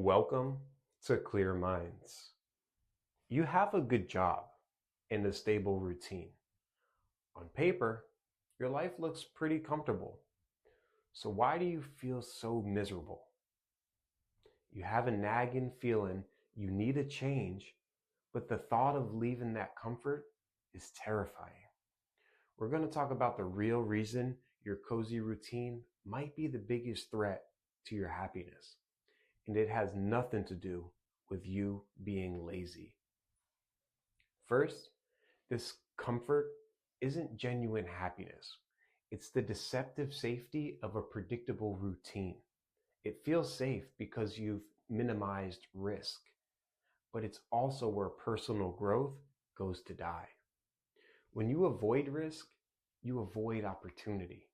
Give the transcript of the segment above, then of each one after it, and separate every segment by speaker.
Speaker 1: Welcome to Clear Minds. You have a good job and a stable routine. On paper, your life looks pretty comfortable. So why do you feel so miserable? You have a nagging feeling you need a change, but the thought of leaving that comfort is terrifying. We're going to talk about the real reason your cozy routine might be the biggest threat to your happiness. And it has nothing to do with you being lazy. First, this comfort isn't genuine happiness. It's the deceptive safety of a predictable routine. It feels safe because you've minimized risk, but it's also where personal growth goes to die. When you avoid risk, you avoid opportunity.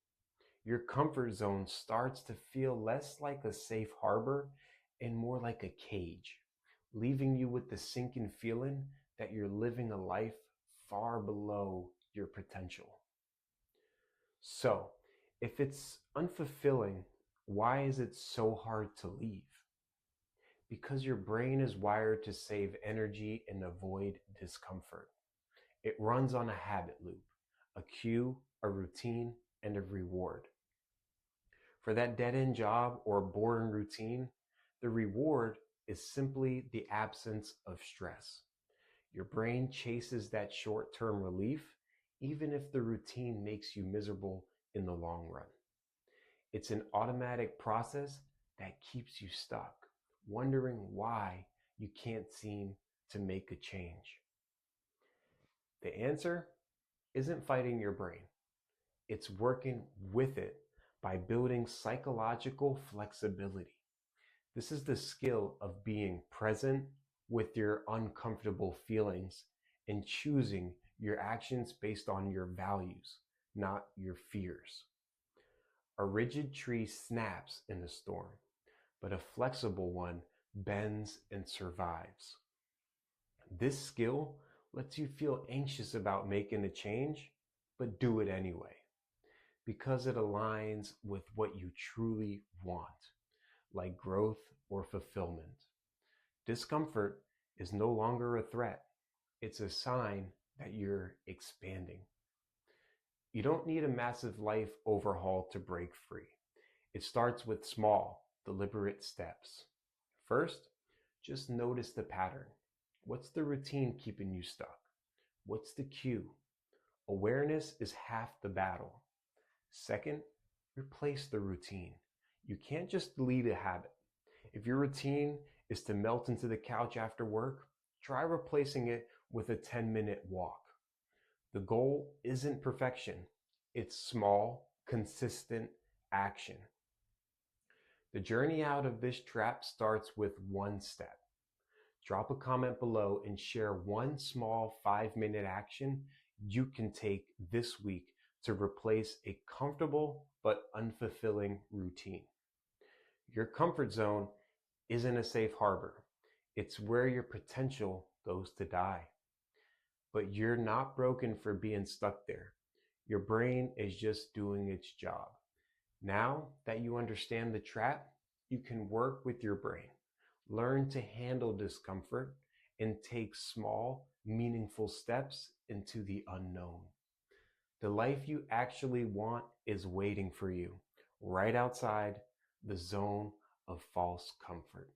Speaker 1: Your comfort zone starts to feel less like a safe harbor and more like a cage, leaving you with the sinking feeling that you're living a life far below your potential. So, if it's unfulfilling, why is it so hard to leave? Because your brain is wired to save energy and avoid discomfort. It runs on a habit loop, a cue, a routine, and a reward. For that dead-end job or boring routine, the reward is simply the absence of stress. Your brain chases that short-term relief, even if the routine makes you miserable in the long run. It's an automatic process that keeps you stuck, wondering why you can't seem to make a change. The answer isn't fighting your brain. It's working with it by building psychological flexibility. This is the skill of being present with your uncomfortable feelings and choosing your actions based on your values, not your fears. A rigid tree snaps in a storm, but a flexible one bends and survives. This skill lets you feel anxious about making a change, but do it anyway, because it aligns with what you truly want, like growth or fulfillment. Discomfort is no longer a threat. It's a sign that you're expanding. You don't need a massive life overhaul to break free. It starts with small, deliberate steps. First, just notice the pattern. What's the routine keeping you stuck? What's the cue? Awareness is half the battle. Second, replace the routine. You can't just delete a habit. If your routine is to melt into the couch after work, try replacing it with a 10-minute walk. The goal isn't perfection. It's small, consistent action. The journey out of this trap starts with one step. Drop a comment below and share one small 5-minute action you can take this week to replace a comfortable but unfulfilling routine. Your comfort zone isn't a safe harbor. It's where your potential goes to die. But you're not broken for being stuck there. Your brain is just doing its job. Now that you understand the trap, you can work with your brain, learn to handle discomfort, and take small, meaningful steps into the unknown. The life you actually want is waiting for you, right outside the zone of false comfort.